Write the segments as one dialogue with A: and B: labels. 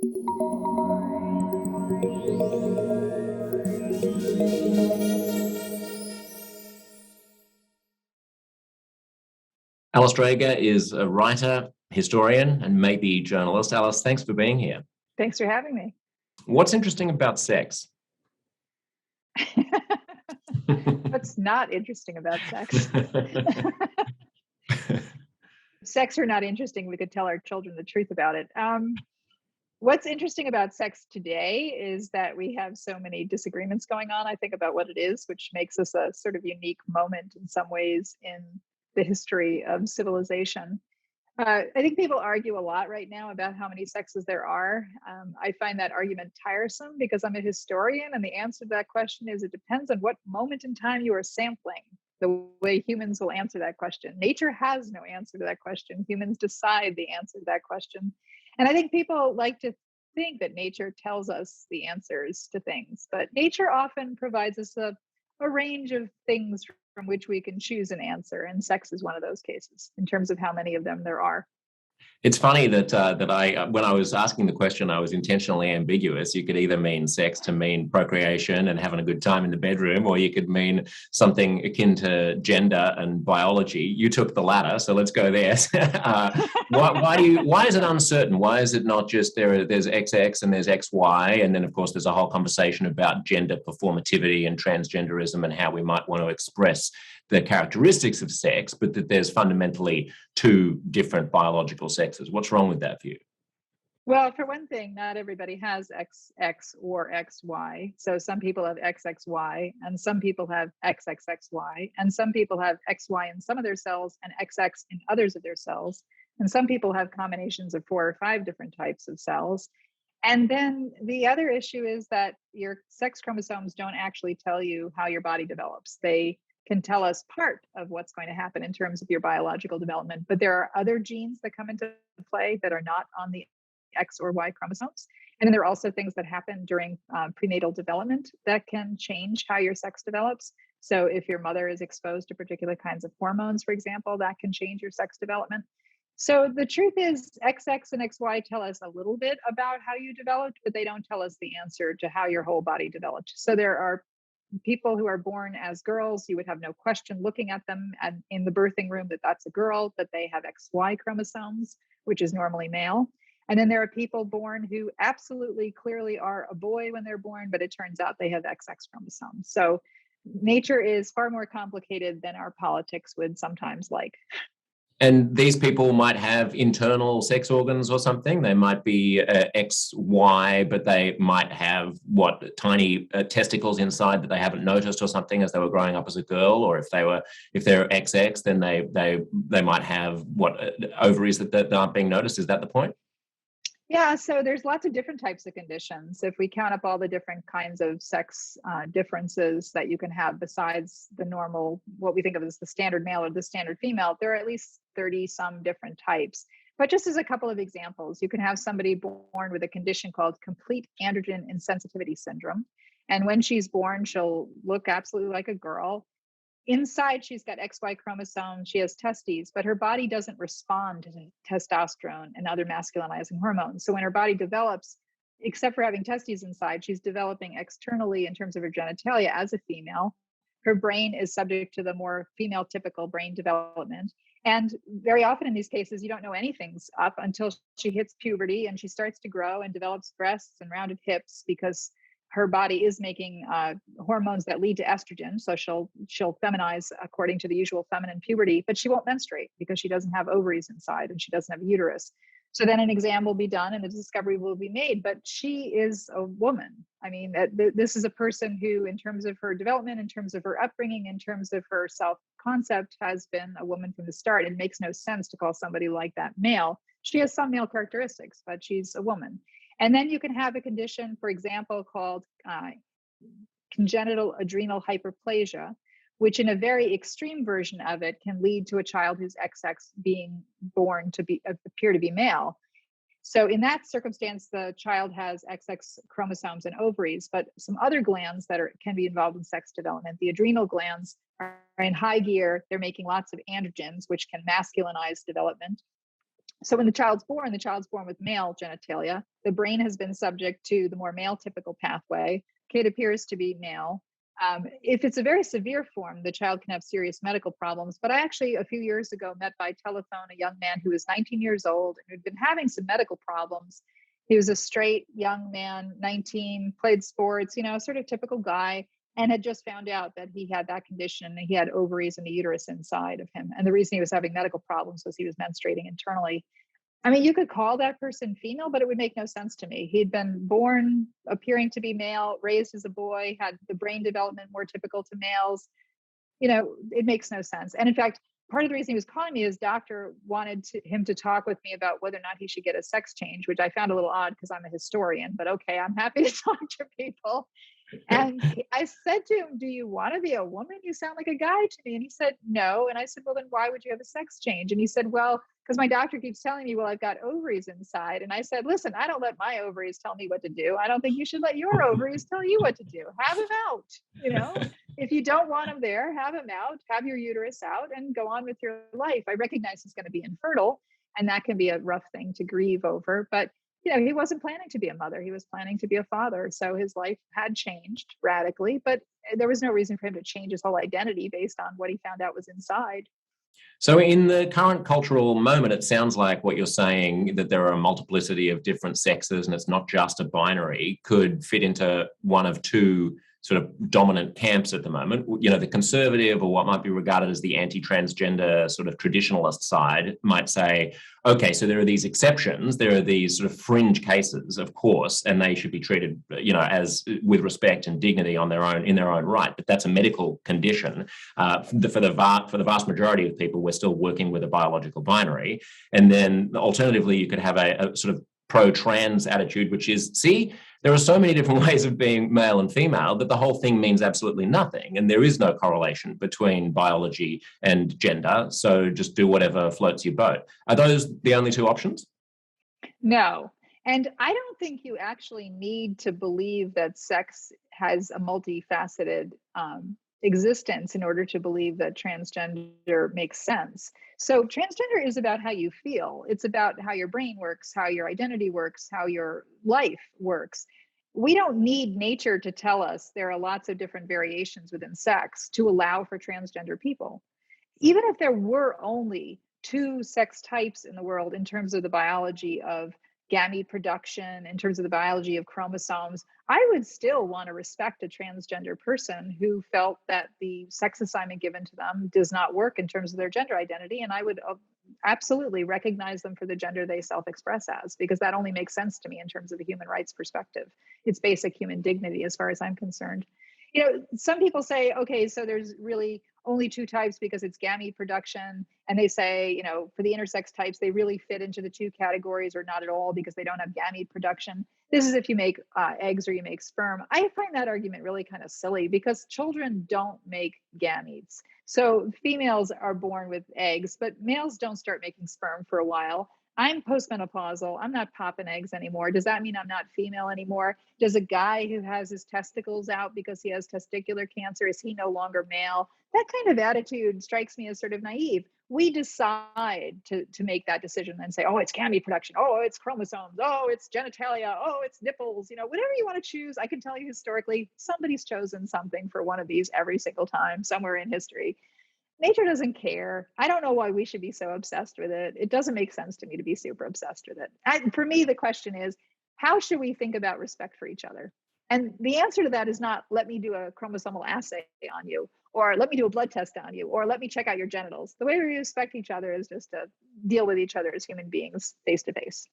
A: Alice Dreger is a writer, historian, and maybe journalist. Alice, thanks for being here.
B: Thanks for having me.
A: What's interesting about sex?
B: What's not interesting about sex? Sex or not interesting, we could tell our children the truth about it. What's interesting about sex today is that we have so many disagreements going on, I think, about what it is, which makes us a sort of unique moment in some ways in the history of civilization. I think people argue a lot right now about how many sexes there are. I find that argument tiresome because I'm a historian, and the answer to that question is it depends on what moment in time you are sampling. The way humans will answer that question. Nature has no answer to that question. Humans decide the answer to that question. And I think people like to think that nature tells us the answers to things, but nature often provides us a range of things from which we can choose an answer. And sex is one of those cases in terms of how many of them there are.
A: It's funny that when I was asking the question, I was intentionally ambiguous. You could either mean sex to mean procreation and having a good time in the bedroom, or you could mean something akin to gender and biology. You took the latter, so let's go there. Why is it uncertain? Why is it not just there's XX and there's XY, and then of course there's a whole conversation about gender performativity and transgenderism and how we might want to express the characteristics of sex, but that there's fundamentally two different biological sexes. What's wrong with that view?
B: Well, for one thing, not everybody has XX or XY. So some people have XXY, and some people have XXXY, and some people have XY in some of their cells and XX in others of their cells. And some people have combinations of 4 or 5 different types of cells. And then the other issue is that your sex chromosomes don't actually tell you how your body develops. They can tell us part of what's going to happen in terms of your biological development, but there are other genes that come into play that are not on the X or Y chromosomes. And then there are also things that happen during prenatal development that can change how your sex develops. So if your mother is exposed to particular kinds of hormones, for example, that can change your sex development. So the truth is XX and XY tell us a little bit about how you developed, but they don't tell us the answer to how your whole body developed. So there are people who are born as girls, you would have no question looking at them and in the birthing room that that's a girl, but they have XY chromosomes, which is normally male. And then there are people born who absolutely clearly are a boy when they're born, but it turns out they have XX chromosomes. So nature is far more complicated than our politics would sometimes like.
A: And these people might have internal sex organs or something. They might be XY, but they might have tiny testicles inside that they haven't noticed or something as they were growing up as a girl. Or if they're XX, then they might have ovaries that aren't being noticed. Is that the point?
B: Yeah, so there's lots of different types of conditions. If we count up all the different kinds of sex differences that you can have besides the normal, what we think of as the standard male or the standard female, there are at least 30 some different types. But just as a couple of examples, you can have somebody born with a condition called complete androgen insensitivity syndrome. And when she's born, she'll look absolutely like a girl. Inside, she's got XY chromosomes, she has testes, but her body doesn't respond to testosterone and other masculinizing hormones. So when her body develops, except for having testes inside, she's developing externally in terms of her genitalia as a female. Her brain is subject to the more female typical brain development. And very often in these cases, you don't know anything's up until she hits puberty and she starts to grow and develops breasts and rounded hips because her body is making hormones that lead to estrogen. So she'll feminize according to the usual feminine puberty, but she won't menstruate because she doesn't have ovaries inside and she doesn't have a uterus. So then an exam will be done and the discovery will be made, but she is a woman. I mean, this is a person who, in terms of her development, in terms of her upbringing, in terms of her self-concept, has been a woman from the start. It makes no sense to call somebody like that male. She has some male characteristics, but she's a woman. And then you can have a condition, for example, called congenital adrenal hyperplasia, which in a very extreme version of it can lead to a child who's XX being born to appear to be male. So in that circumstance, the child has XX chromosomes and ovaries, but some other glands that can be involved in sex development. The adrenal glands are in high gear. They're making lots of androgens, which can masculinize development. So when the child's born with male genitalia. The brain has been subject to the more male typical pathway. Kid appears to be male. If it's a very severe form, the child can have serious medical problems. But I actually, a few years ago, met by telephone a young man who was 19 years old and who'd been having some medical problems. He was a straight young man, 19, played sports, sort of typical guy, and had just found out that he had that condition and he had ovaries and a uterus inside of him. And the reason he was having medical problems was he was menstruating internally. I mean, you could call that person female, but it would make no sense to me. He'd been born appearing to be male, raised as a boy, had the brain development more typical to males. It makes no sense. And in fact, part of the reason he was calling me, his doctor wanted him to talk with me about whether or not he should get a sex change, which I found a little odd because I'm a historian, but okay, I'm happy to talk to people. And I said to him, do you want to be a woman? You sound like a guy to me. And he said, no. And I said, well, then why would you have a sex change? And he said, well, because my doctor keeps telling me, well, I've got ovaries inside. And I said, listen, I don't let my ovaries tell me what to do. I don't think you should let your ovaries tell you what to do. Have them out. If you don't want them there, have them out, have your uterus out and go on with your life. I recognize he's going to be infertile and that can be a rough thing to grieve over, but he wasn't planning to be a mother. He was planning to be a father. So his life had changed radically, but there was no reason for him to change his whole identity based on what he found out was inside.
A: So in the current cultural moment, it sounds like what you're saying, that there are a multiplicity of different sexes and it's not just a binary, could fit into one of two sort of dominant camps at the moment. The conservative, or what might be regarded as the anti-transgender sort of traditionalist side, might say, okay, so there are these exceptions, there are these sort of fringe cases, of course, and they should be treated, as with respect and dignity in their own right. But that's a medical condition. For the vast majority of people, we're still working with a biological binary. And then alternatively, you could have a sort of pro-trans attitude, which is, see, there are so many different ways of being male and female that the whole thing means absolutely nothing. And there is no correlation between biology and gender. So just do whatever floats your boat. Are those the only two options?
B: No. And I don't think you actually need to believe that sex has a multifaceted existence in order to believe that transgender makes sense. So transgender is about how you feel. It's about how your brain works, how your identity works, how your life works. We don't need nature to tell us there are lots of different variations within sex to allow for transgender people. Even if there were only two sex types in the world in terms of the biology of gamete production, in terms of the biology of chromosomes, I would still want to respect a transgender person who felt that the sex assignment given to them does not work in terms of their gender identity. And I would absolutely recognize them for the gender they self-express as, because that only makes sense to me in terms of a human rights perspective. It's basic human dignity as far as I'm concerned. Some people say, okay, so there's really only two types because it's gamete production. And they say, for the intersex types, they really fit into the two categories or not at all because they don't have gamete production. This is if you make eggs or you make sperm. I find that argument really kind of silly because children don't make gametes. So females are born with eggs, but males don't start making sperm for a while. I'm postmenopausal. I'm not popping eggs anymore. Does that mean I'm not female anymore? Does a guy who has his testicles out because he has testicular cancer, is he no longer male? That kind of attitude strikes me as sort of naive. We decide to make that decision and say, oh, it's gamete production. Oh, it's chromosomes. Oh, it's genitalia. Oh, it's nipples. Whatever you want to choose. I can tell you historically, somebody's chosen something for one of these every single time somewhere in history. Nature doesn't care. I don't know why we should be so obsessed with it. It doesn't make sense to me to be super obsessed with it. For me, the question is, how should we think about respect for each other? And the answer to that is not, let me do a chromosomal assay on you, or let me do a blood test on you, or let me check out your genitals. The way we respect each other is just to deal with each other as human beings face to face.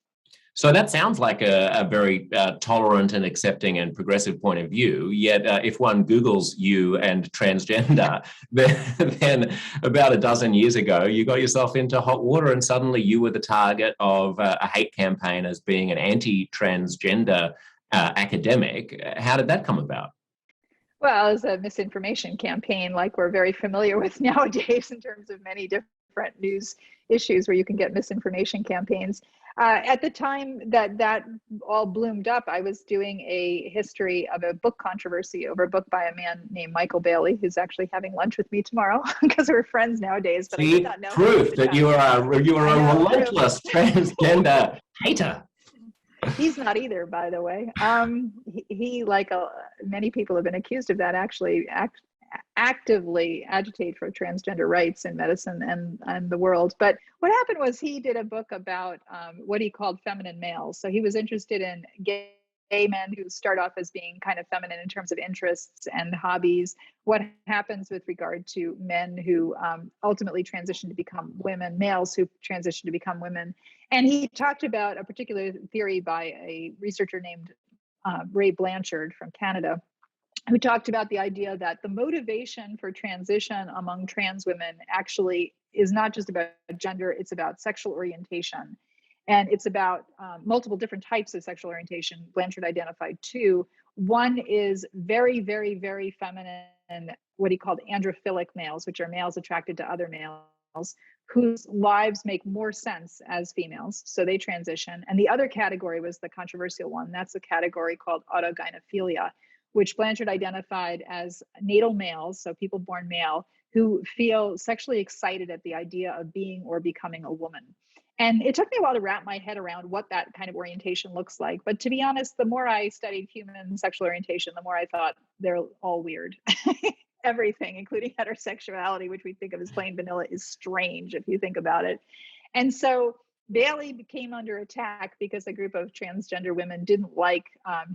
A: So that sounds like a very tolerant and accepting and progressive point of view. Yet if one Googles you and transgender, then about a dozen years ago, you got yourself into hot water and suddenly you were the target of a hate campaign as being an anti-transgender academic. How did that come about?
B: Well, it's a misinformation campaign like we're very familiar with nowadays in terms of many different different news issues where you can get misinformation campaigns. At the time that all bloomed up, I was doing a history of a book controversy over a book by a man named Michael Bailey, who's actually having lunch with me tomorrow because we're friends nowadays. But I did not know
A: proof that you are a relentless transgender hater.
B: He's not either, by the way. He like many people have been accused of that, actually actively agitate for transgender rights in medicine and the world. But what happened was he did a book about what he called feminine males. So he was interested in gay men who start off as being kind of feminine in terms of interests and hobbies. What happens with regard to men who ultimately transition to become women, males who transition to become women. And he talked about a particular theory by a researcher named Ray Blanchard from Canada, who talked about the idea that the motivation for transition among trans women actually is not just about gender, it's about sexual orientation. And it's about multiple different types of sexual orientation. Blanchard identified two. One is very, very, very feminine, what he called androphilic males, which are males attracted to other males, whose lives make more sense as females. So they transition. And the other category was the controversial one. That's a category called autogynephilia, which Blanchard identified as natal males, so people born male, who feel sexually excited at the idea of being or becoming a woman. And it took me a while to wrap my head around what that kind of orientation looks like. But to be honest, the more I studied human sexual orientation, the more I thought they're all weird. Everything, including heterosexuality, which we think of as plain vanilla, is strange if you think about it. And so Bailey came under attack because a group of transgender women didn't like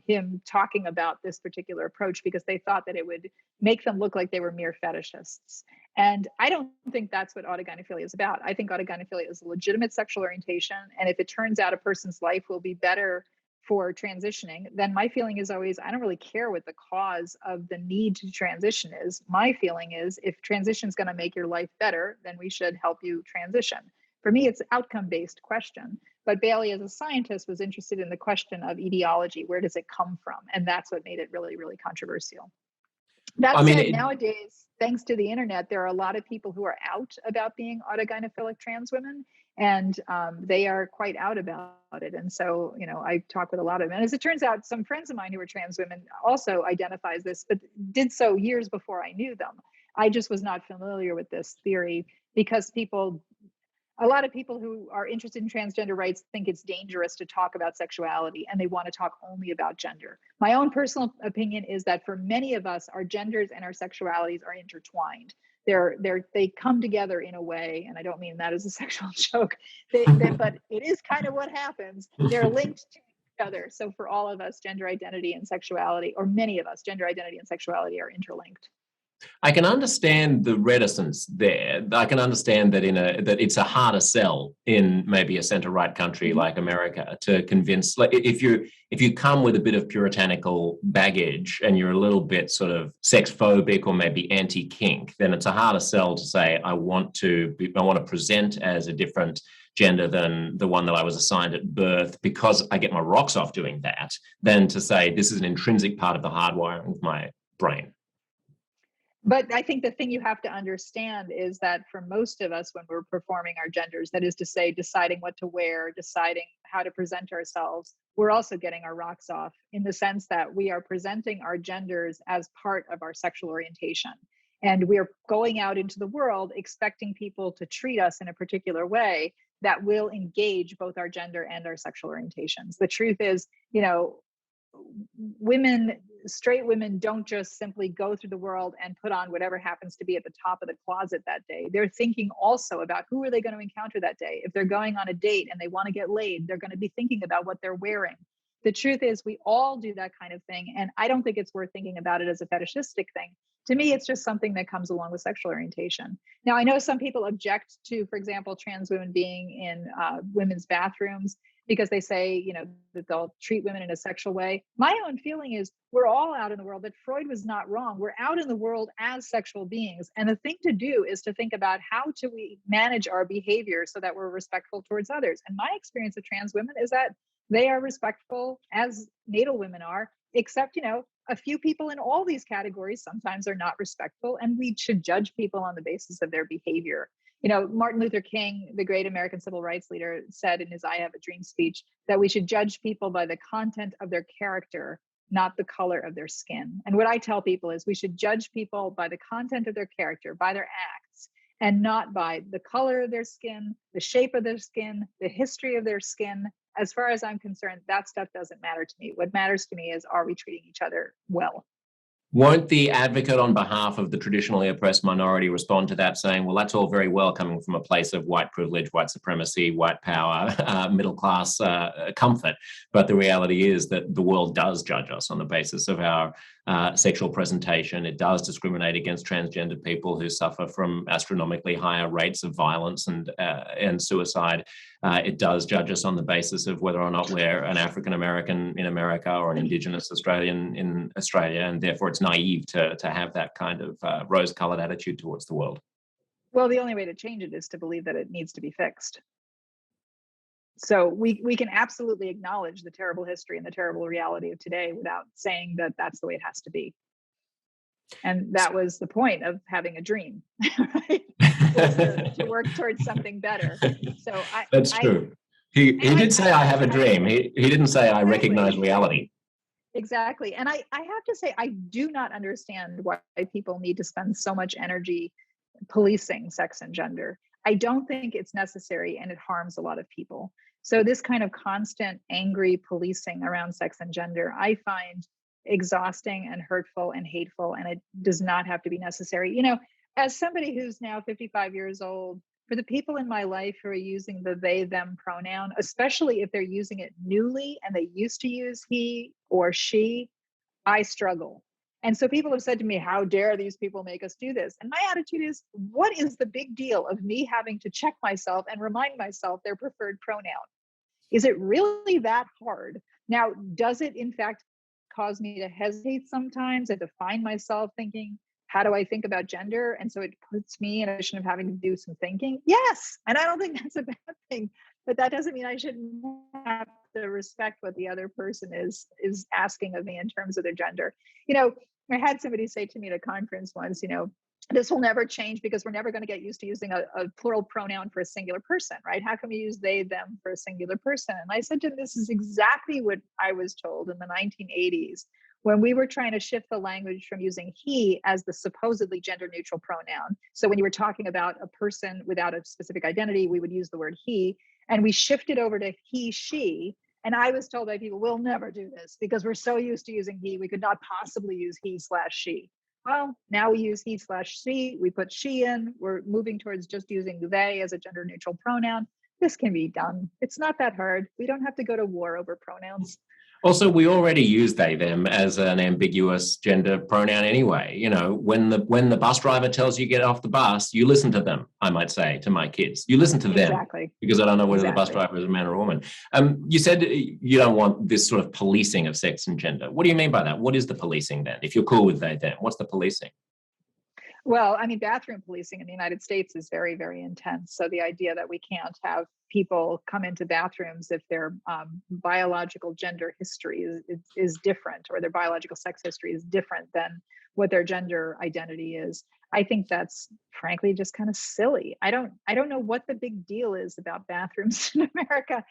B: him talking about this particular approach because they thought that it would make them look like they were mere fetishists. And I don't think that's what autogynephilia is about. I think autogynephilia is a legitimate sexual orientation. And if it turns out a person's life will be better for transitioning, then my feeling is always, I don't really care what the cause of the need to transition is. My feeling is if transition is going to make your life better, then we should help you transition. For me, it's an outcome-based question. But Bailey, as a scientist, was interested in the question of etiology. Where does it come from? And that's what made it really, really controversial. That said, nowadays, thanks to the internet, there are a lot of people who are out about being autogynephilic trans women, and they are quite out about it. And so, I talk with a lot of them. And as it turns out, some friends of mine who are trans women also identify as this, but did so years before I knew them. I just was not familiar with this theory because a lot of people who are interested in transgender rights think it's dangerous to talk about sexuality and they want to talk only about gender. My own personal opinion is that for many of us, our genders and our sexualities are intertwined. They come together in a way, and I don't mean that as a sexual joke, but it is kind of what happens. They're linked to each other. So for all of us, gender identity and sexuality, or many of us, gender identity and sexuality are interlinked.
A: I can understand the reticence there. I can understand that that it's a harder sell in maybe a centre-right country like America to convince. Like if you come with a bit of puritanical baggage and you're a little bit sort of sex phobic or maybe anti-kink, then it's a harder sell to say I want to present as a different gender than the one that I was assigned at birth because I get my rocks off doing that, than to say this is an intrinsic part of the hardwiring of my brain.
B: But I think the thing you have to understand is that for most of us, when we're performing our genders, that is to say, deciding what to wear, deciding how to present ourselves, we're also getting our rocks off in the sense that we are presenting our genders as part of our sexual orientation. And we're going out into the world expecting people to treat us in a particular way that will engage both our gender and our sexual orientations. The truth is, straight women don't just simply go through the world and put on whatever happens to be at the top of the closet that day. They're thinking also about who are they going to encounter that day. If they're going on a date and they want to get laid, they're going to be thinking about what they're wearing. The truth is we all do that kind of thing. And I don't think it's worth thinking about it as a fetishistic thing. To me, it's just something that comes along with sexual orientation. Now, I know some people object to, for example, trans women being in women's bathrooms because they say, that they'll treat women in a sexual way. My own feeling is we're all out in the world, that Freud was not wrong. We're out in the world as sexual beings. And the thing to do is to think about how do we manage our behavior so that we're respectful towards others. And my experience of trans women is that they are respectful as natal women are, except, a few people in all these categories sometimes are not respectful, and we should judge people on the basis of their behavior. Martin Luther King, the great American civil rights leader, said in his I Have a Dream speech that we should judge people by the content of their character, not the color of their skin. And what I tell people is we should judge people by the content of their character, by their acts, and not by the color of their skin, the shape of their skin, the history of their skin. As far as I'm concerned, that stuff doesn't matter to me. What matters to me is, are we treating each other well?
A: Won't the advocate on behalf of the traditionally oppressed minority respond to that saying, well, that's all very well coming from a place of white privilege, white supremacy, white power, middle class comfort. But the reality is that the world does judge us on the basis of our sexual presentation. It does discriminate against transgender people who suffer from astronomically higher rates of violence and suicide. It does judge us on the basis of whether or not we're an African American in America or an Indigenous Australian in Australia, and therefore it's naive to have that kind of rose-colored attitude towards the world.
B: Well, the only way to change it is to believe that it needs to be fixed. So we can absolutely acknowledge the terrible history and the terrible reality of today without saying that that's the way it has to be. And that was the point of having a dream, right? to work towards something better. So
A: that's true. He did say I have a dream. He didn't say I recognize reality.
B: Exactly. And I have to say, I do not understand why people need to spend so much energy policing sex and gender. I don't think it's necessary, and it harms a lot of people. So this kind of constant angry policing around sex and gender, I find exhausting and hurtful and hateful, and it does not have to be necessary. As somebody who's now 55 years old, for the people in my life who are using the they, them pronoun, especially if they're using it newly and they used to use he or she, I struggle. And so people have said to me, how dare these people make us do this? And my attitude is, what is the big deal of me having to check myself and remind myself their preferred pronoun? Is it really that hard? Now, does it in fact cause me to hesitate sometimes and to find myself thinking, how do I think about gender? And so it puts me in a position of having to do some thinking. Yes. And I don't think that's a bad thing, but that doesn't mean I shouldn't have to respect what the other person is asking of me in terms of their gender. I had somebody say to me at a conference once, this will never change because we're never going to get used to using a plural pronoun for a singular person, right? How can we use they, them for a singular person? And I said to them, this is exactly what I was told in the 1980s when we were trying to shift the language from using he as the supposedly gender neutral pronoun. So when you were talking about a person without a specific identity, we would use the word he, and we shifted over to he, she. And I was told by people, we'll never do this because we're so used to using he, we could not possibly use he/she. Well, now we use he/she, we put she in, we're moving towards just using they as a gender neutral pronoun. This can be done. It's not that hard. We don't have to go to war over pronouns.
A: Also, we already use they, them as an ambiguous gender pronoun anyway. When the bus driver tells you get off the bus, you listen to them, I might say to my kids. You listen to them.
B: Exactly.
A: Because I don't know whether the bus driver is a man or a woman. You said you don't want this sort of policing of sex and gender. What do you mean by that? What is the policing then? If you're cool with they, them, what's the policing?
B: Well, bathroom policing in the United States is very, very intense. So the idea that we can't have people come into bathrooms if their biological gender history is different, or their biological sex history is different than what their gender identity is, I think that's frankly just kind of silly. I don't know what the big deal is about bathrooms in America.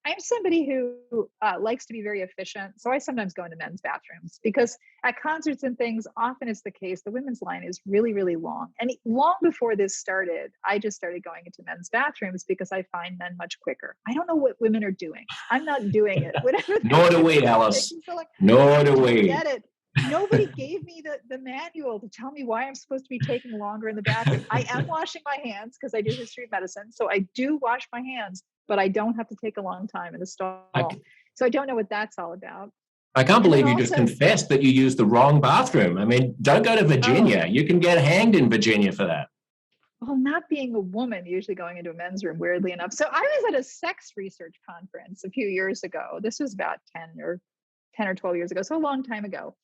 B: I'm somebody who likes to be very efficient. So I sometimes go into men's bathrooms because at concerts and things, often it's the case, the women's line is really, really long. And long before this started, I just started going into men's bathrooms because I find men much quicker. I don't know what women are doing. I'm not doing it.
A: Nor do we, Alice. Nor do we.
B: Get it. Nobody gave me the manual to tell me why I'm supposed to be taking longer in the bathroom. I am washing my hands because I do history of medicine. So I do wash my hands, but I don't have to take a long time in the stall. So I don't know what that's all about.
A: I can't believe you just confessed that you used the wrong bathroom. Don't go to Virginia. You can get hanged in Virginia for that.
B: Well, not being a woman, usually going into a men's room, weirdly enough. So I was at a sex research conference a few years ago. This was about 10 or 12 years ago, so a long time ago.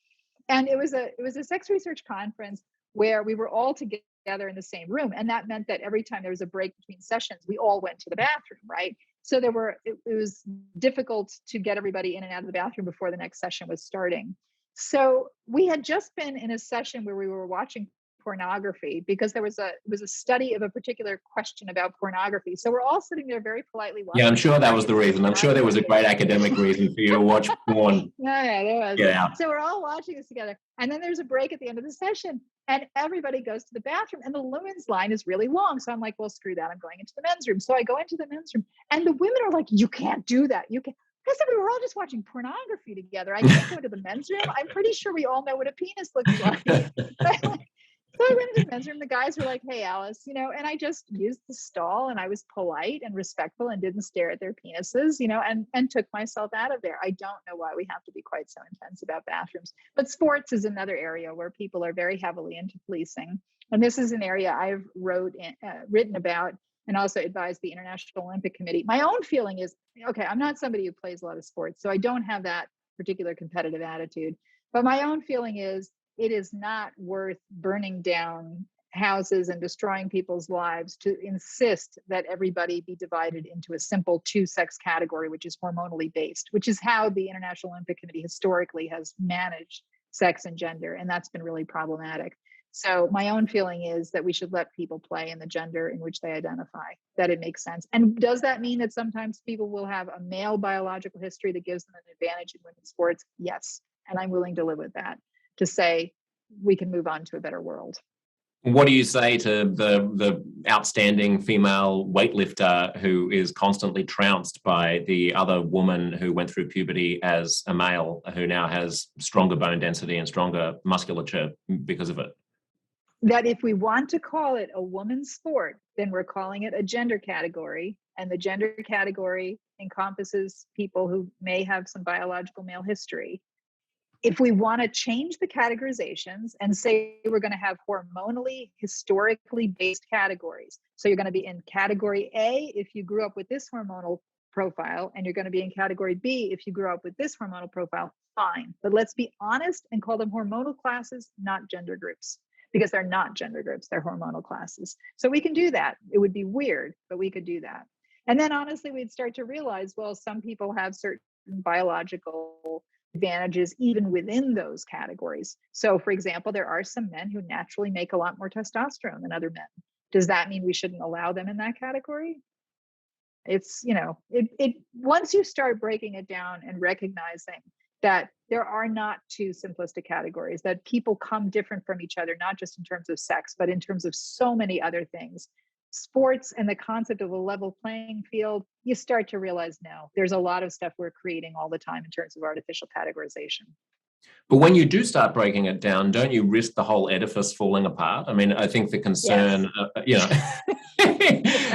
B: And it was a sex research conference where we were all together in the same room. And that meant that every time there was a break between sessions, we all went to the bathroom, right? So it was difficult to get everybody in and out of the bathroom before the next session was starting. So we had just been in a session where we were watching pornography because it was a study of a particular question about pornography. So we're all sitting there very politely watching.
A: Yeah, I'm sure that was the reason. I'm sure there was a great academic reason for you to watch porn.
B: Yeah, there was.
A: Yeah.
B: So we're all watching this together. And then there's a break at the end of the session and everybody goes to the bathroom and the women's line is really long. So I'm like, well, screw that. I'm going into the men's room. So I go into the men's room and the women are like, you can't do that. You can't. I said, we were all just watching pornography together. I can't go into the men's room. I'm pretty sure we all know what a penis looks like. So I went into the men's room. The guys were like, hey, Alice, and I just used the stall and I was polite and respectful and didn't stare at their penises, and took myself out of there. I don't know why we have to be quite so intense about bathrooms. But sports is another area where people are very heavily into policing. And this is an area I've written about and also advised the International Olympic Committee. My own feeling is, okay, I'm not somebody who plays a lot of sports, so I don't have that particular competitive attitude. But my own feeling is it is not worth burning down houses and destroying people's lives to insist that everybody be divided into a simple two-sex category, which is hormonally based, which is how the International Olympic Committee historically has managed sex and gender, and that's been really problematic. So my own feeling is that we should let people play in the gender in which they identify, that it makes sense. And does that mean that sometimes people will have a male biological history that gives them an advantage in women's sports? Yes. And I'm willing to live with that, to say we can move on to a better world.
A: What do you say to the outstanding female weightlifter who is constantly trounced by the other woman who went through puberty as a male, who now has stronger bone density and stronger musculature because of it?
B: That if we want to call it a woman's sport, then we're calling it a gender category. And the gender category encompasses people who may have some biological male history. If we want to change the categorizations and say we're going to have hormonally, historically based categories. So you're going to be in category A if you grew up with this hormonal profile, and you're going to be in category B if you grew up with this hormonal profile, fine. But let's be honest and call them hormonal classes, not gender groups. Because they're not gender groups, they're hormonal classes. So we can do that. It would be weird, but we could do that. And then honestly, we'd start to realize, well, some people have certain biological advantages even within those categories. So for example, there are some men who naturally make a lot more testosterone than other men. Does that mean we shouldn't allow them in that category? It's, once you start breaking it down and recognizing that there are not two simplistic categories, that people come different from each other, not just in terms of sex, but in terms of so many other things. Sports and the concept of a level playing field, you start to realize, no, there's a lot of stuff we're creating all the time in terms of artificial categorization.
A: But when you do start breaking it down, don't you risk the whole edifice falling apart? I mean, I think the concern,
B: yes.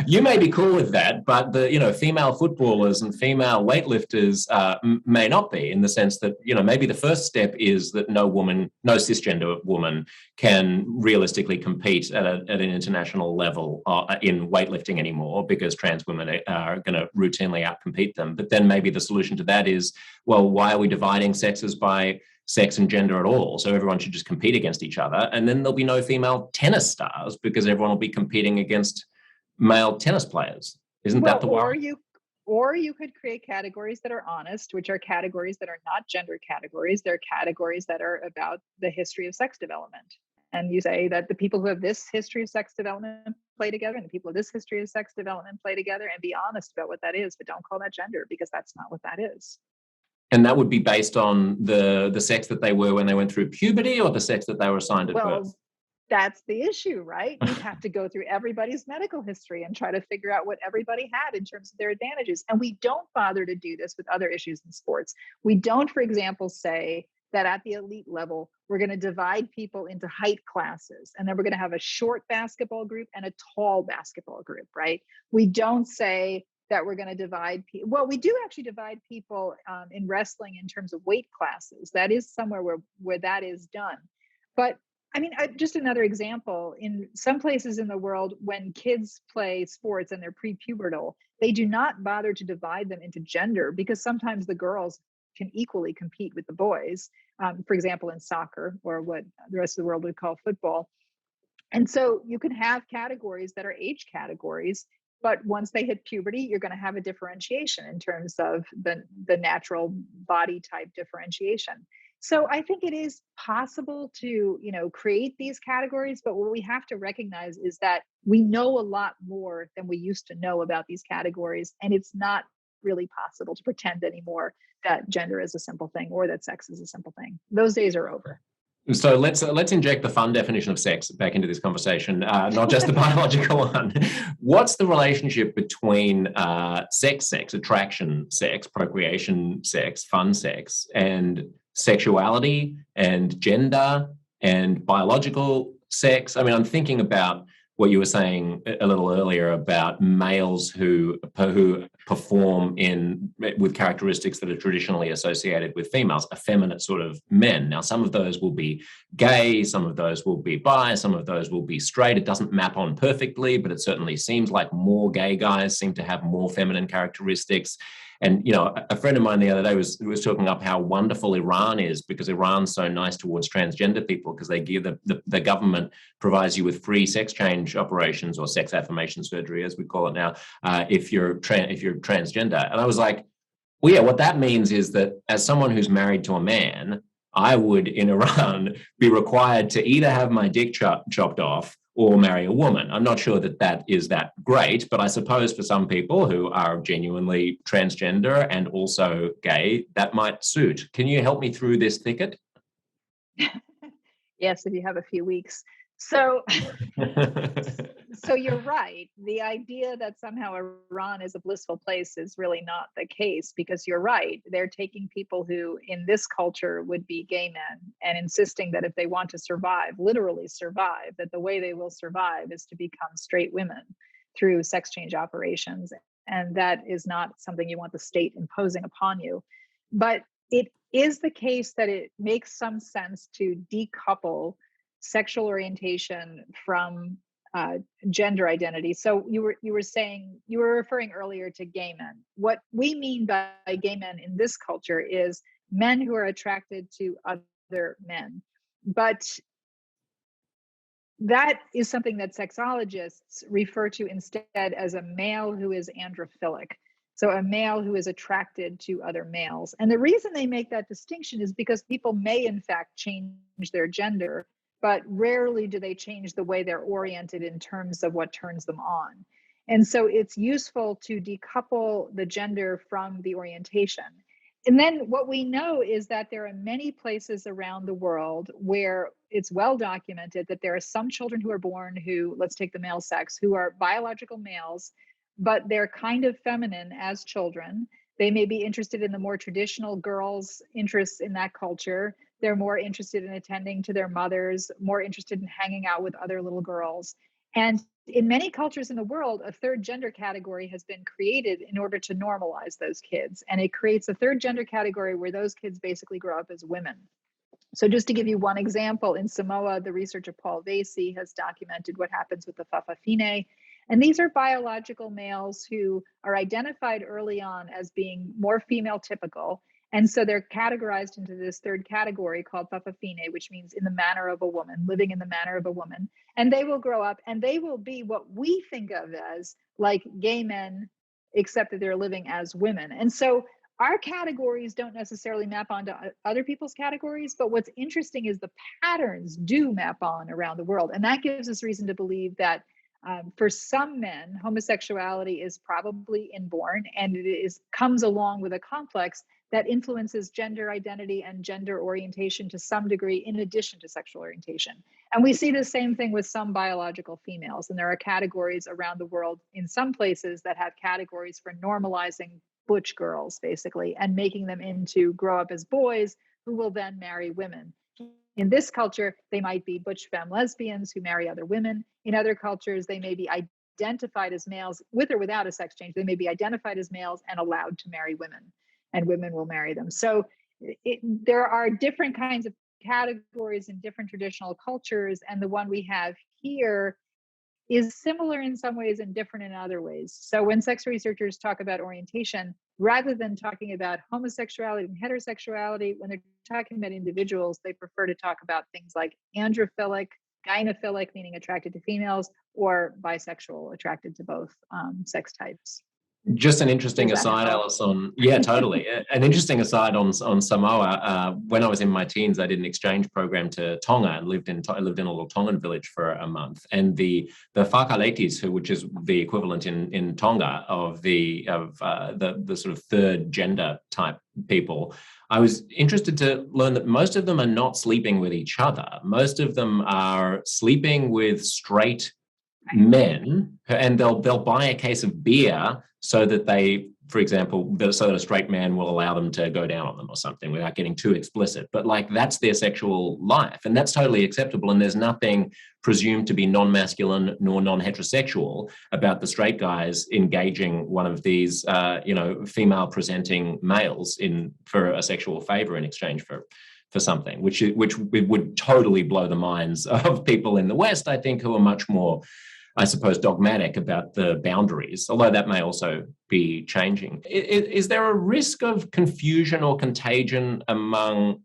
A: You may be cool with that, but the female footballers and female weightlifters may not be, in the sense that maybe the first step is that no cisgender woman can realistically compete at an international level in weightlifting anymore, because trans women are going to routinely outcompete them. But then maybe the solution to that is, well, why are we dividing sexes by sex and gender at all? So everyone should just compete against each other, and then there'll be no female tennis stars because everyone will be competing against male tennis players. Isn't that the worry?
B: Or you could create categories that are honest, which are categories that are not gender categories. They're categories that are about the history of sex development. And you say that the people who have this history of sex development play together, and the people of this history of sex development play together, and be honest about what that is, but don't call that gender, because that's not what that is.
A: And that would be based on the sex that they were when they went through puberty, or the sex that they were assigned at birth?
B: That's the issue, right? You'd have to go through everybody's medical history and try to figure out what everybody had in terms of their advantages. And we don't bother to do this with other issues in sports. We don't, for example, say that at the elite level, we're going to divide people into height classes, and then we're going to have a short basketball group and a tall basketball group, right? We don't say that we're going to divide people. Well, we do actually divide people in wrestling in terms of weight classes. That is somewhere where that is done. But I mean, just another example, in some places in the world, when kids play sports and they're prepubertal, they do not bother to divide them into gender, because sometimes the girls can equally compete with the boys, for example, in soccer, or what the rest of the world would call football. And so you can have categories that are age categories, but once they hit puberty, you're going to have a differentiation in terms of the natural body type differentiation. So I think it is possible to, create these categories, but what we have to recognize is that we know a lot more than we used to know about these categories, and it's not really possible to pretend anymore that gender is a simple thing or that sex is a simple thing. Those days are over.
A: So let's inject the fun definition of sex back into this conversation, not just the biological one. What's the relationship between sex, attraction, sex, procreation, sex, fun sex, and sexuality and gender and biological sex? I mean, I'm thinking about what you were saying a little earlier about males who perform with characteristics that are traditionally associated with females, effeminate sort of men. Now, some of those will be gay, some of those will be bi, some of those will be straight. It doesn't map on perfectly, but it certainly seems like more gay guys seem to have more feminine characteristics. And, a friend of mine the other day was talking up how wonderful Iran is, because Iran's so nice towards transgender people, because they give the government provides you with free sex change operations, or sex affirmation surgery, as we call it now, if you're transgender. And I was like, well, yeah, what that means is that as someone who's married to a man, I would in Iran be required to either have my dick chopped off or marry a woman. I'm not sure that is that great, but I suppose for some people who are genuinely transgender and also gay, that might suit. Can you help me through this thicket?
B: Yes, if you have a few weeks. So, so you're right. The idea that somehow Iran is a blissful place is really not the case, because you're right. They're taking people who in this culture would be gay men and insisting that if they want to survive, literally survive, that the way they will survive is to become straight women through sex change operations. And that is not something you want the state imposing upon you. But it is the case that it makes some sense to decouple sexual orientation from gender identity. So you were saying, you were referring earlier to gay men. What we mean by gay men in this culture is men who are attracted to other men. But that is something that sexologists refer to instead as a male who is androphilic. So a male who is attracted to other males. And the reason they make that distinction is because people may in fact change their gender, but rarely do they change the way they're oriented in terms of what turns them on. And so it's useful to decouple the gender from the orientation. And then what we know is that there are many places around the world where it's well documented that there are some children who are born who, let's take the male sex, who are biological males, but they're kind of feminine as children. They may be interested in the more traditional girls' interests in that culture. They're more interested in attending to their mothers, more interested in hanging out with other little girls. And in many cultures in the world, a third gender category has been created in order to normalize those kids. And it creates a third gender category where those kids basically grow up as women. So just to give you one example, in Samoa, the research of Paul Vasey has documented what happens with the Fa'afafine. And these are biological males who are identified early on as being more female typical. And so they're categorized into this third category called Fa'afafine, which means in the manner of a woman, living in the manner of a woman. And they will grow up and they will be what we think of as like gay men, except that they're living as women. And so our categories don't necessarily map onto other people's categories, but what's interesting is the patterns do map on around the world. And that gives us reason to believe that for some men, homosexuality is probably inborn, and it comes along with a complex that influences gender identity and gender orientation to some degree, in addition to sexual orientation. And we see the same thing with some biological females. And there are categories around the world in some places that have categories for normalizing butch girls, basically, and making them into grow up as boys who will then marry women. In this culture, they might be butch femme lesbians who marry other women. In other cultures, they may be identified as males with or without a sex change. They may be identified as males and allowed to marry women, and women will marry them. So there are different kinds of categories in different traditional cultures, and the one we have here is similar in some ways and different in other ways. So when sex researchers talk about orientation, rather than talking about homosexuality and heterosexuality, when they're talking about individuals, they prefer to talk about things like androphilic, gynophilic, meaning attracted to females, or bisexual, attracted to both sex types.
A: Just an interesting
B: Does that
A: aside,
B: help?
A: Alice, on, yeah, totally. An interesting aside on Samoa. When I was in my teens, I did an exchange program to Tonga and lived in a little Tongan village for a month. And the whakaletis, which is the equivalent in Tonga of the sort of third gender type people, I was interested to learn that most of them are not sleeping with each other. Most of them are sleeping with straight men, and they'll buy a case of beer so that they, for example, so that a straight man will allow them to go down on them or something without getting too explicit. But like, that's their sexual life, and that's totally acceptable. And there's nothing presumed to be non-masculine nor non-heterosexual about the straight guys engaging one of these, female presenting males for a sexual favor in exchange for something, which would totally blow the minds of people in the West, I think, who are much more, I suppose, dogmatic about the boundaries, although that may also be changing. Is there a risk of confusion or contagion among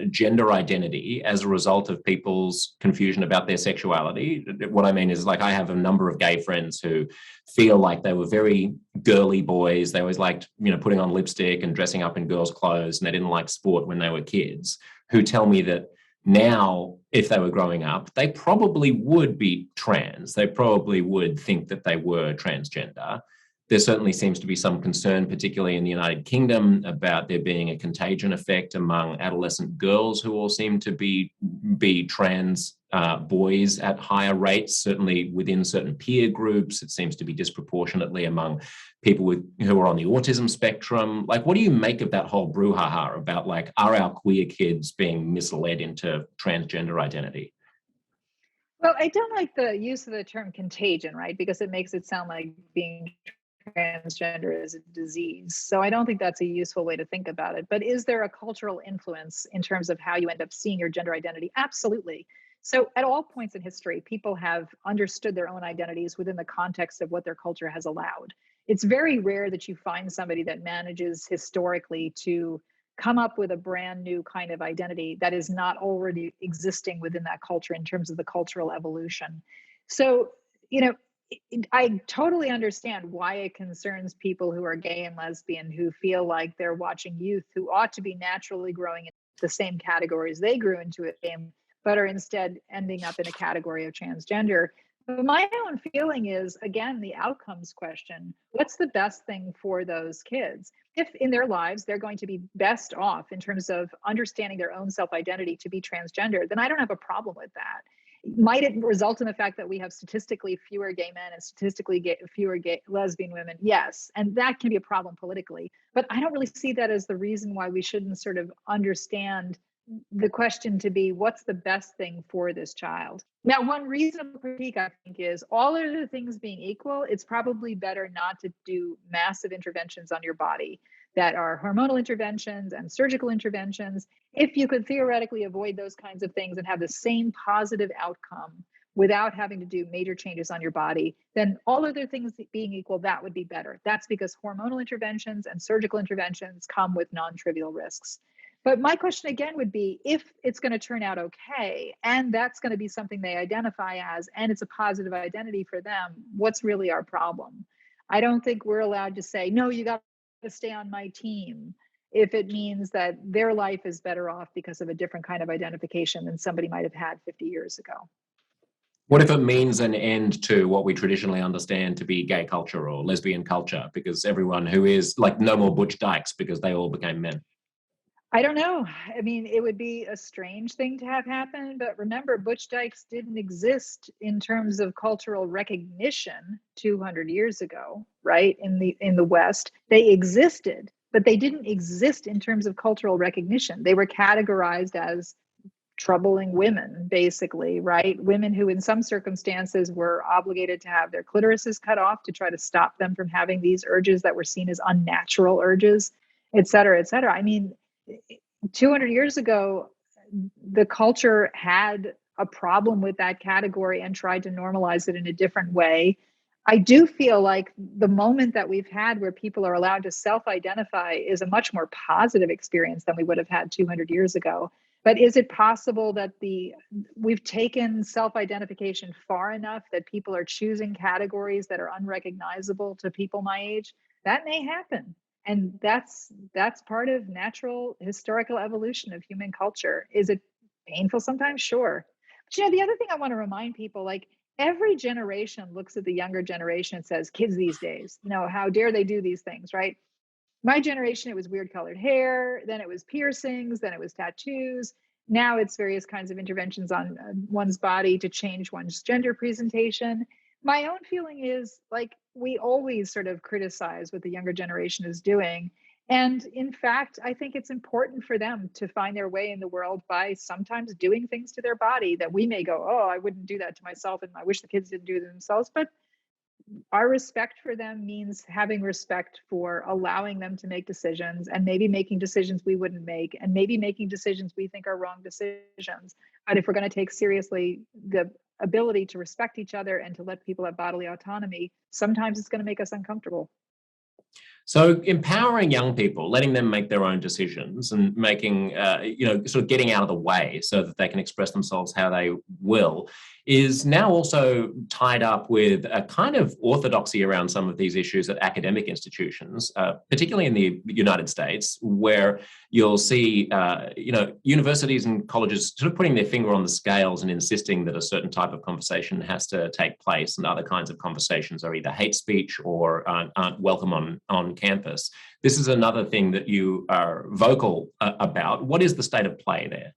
A: gender identity as a result of people's confusion about their sexuality? What I mean is, like, I have a number of gay friends who feel like they were very girly boys. They always liked, putting on lipstick and dressing up in girls' clothes, and they didn't like sport when they were kids, who tell me that now, if they were growing up, they probably would be trans. They probably would think that they were transgender. There certainly seems to be some concern, particularly in the United Kingdom, about there being a contagion effect among adolescent girls who all seem to be trans boys at higher rates. Certainly within certain peer groups, it seems to be disproportionately among people who are on the autism spectrum. Like, what do you make of that whole brouhaha about, like, are our queer kids being misled into transgender identity?
B: Well, I don't like the use of the term contagion, right? Because it makes it sound like being transgender is a disease. So I don't think that's a useful way to think about it. But is there a cultural influence in terms of how you end up seeing your gender identity? Absolutely. So at all points in history, people have understood their own identities within the context of what their culture has allowed. It's very rare that you find somebody that manages historically to come up with a brand new kind of identity that is not already existing within that culture in terms of the cultural evolution. So, I totally understand why it concerns people who are gay and lesbian, who feel like they're watching youth who ought to be naturally growing in the same categories they grew into it, but are instead ending up in a category of transgender. But my own feeling is, again, the outcomes question. What's the best thing for those kids? If in their lives they're going to be best off in terms of understanding their own self-identity to be transgender, then I don't have a problem with that. Might it result in the fact that we have statistically fewer gay men and statistically fewer gay lesbian women? Yes. And that can be a problem politically. But I don't really see that as the reason why we shouldn't sort of understand the question to be, what's the best thing for this child? Now, one reasonable critique, I think, is all other things being equal, it's probably better not to do massive interventions on your body that are hormonal interventions and surgical interventions. If you could theoretically avoid those kinds of things and have the same positive outcome without having to do major changes on your body, then all other things being equal, that would be better. That's because hormonal interventions and surgical interventions come with non-trivial risks. But my question again would be, if it's going to turn out okay, and that's going to be something they identify as, and it's a positive identity for them, what's really our problem? I don't think we're allowed to say, no, you got to stay on my team, if it means that their life is better off because of a different kind of identification than somebody might have had 50 years ago.
A: What if it means an end to what we traditionally understand to be gay culture or lesbian culture, because everyone who is, like, no more Butch Dykes because they all became men?
B: I don't know. I mean, it would be a strange thing to have happen, but remember, Butch Dykes didn't exist in terms of cultural recognition 200 years ago, right? In the West, they existed, but they didn't exist in terms of cultural recognition. They were categorized as troubling women, basically, right? Women who, in some circumstances, were obligated to have their clitorises cut off to try to stop them from having these urges that were seen as unnatural urges, et cetera, et cetera. I mean, 200 years ago, the culture had a problem with that category and tried to normalize it in a different way. I do feel like the moment that we've had where people are allowed to self-identify is a much more positive experience than we would have had 200 years ago. But is it possible that we've taken self-identification far enough that people are choosing categories that are unrecognizable to people my age? That may happen. And that's part of natural historical evolution of human culture. Is it painful sometimes? Sure. But the other thing I want to remind people, like, every generation looks at the younger generation and says, kids these days, how dare they do these things, right? My generation, it was weird colored hair, then it was piercings, then it was tattoos. Now it's various kinds of interventions on one's body to change one's gender presentation. My own feeling is, like, we always sort of criticize what the younger generation is doing. And in fact, I think it's important for them to find their way in the world by sometimes doing things to their body that we may go, oh, I wouldn't do that to myself, and I wish the kids didn't do it themselves. But our respect for them means having respect for allowing them to make decisions, and maybe making decisions we wouldn't make, and maybe making decisions we think are wrong decisions. But if we're going to take seriously the ability to respect each other and to let people have bodily autonomy, sometimes it's going to make us uncomfortable.
A: So empowering young people, letting them make their own decisions and making, sort of getting out of the way so that they can express themselves how they will, is now also tied up with a kind of orthodoxy around some of these issues at academic institutions, particularly in the United States, where you'll see, universities and colleges sort of putting their finger on the scales and insisting that a certain type of conversation has to take place, and other kinds of conversations are either hate speech or aren't welcome on campus. This is another thing that you are vocal about. What is the state of play there?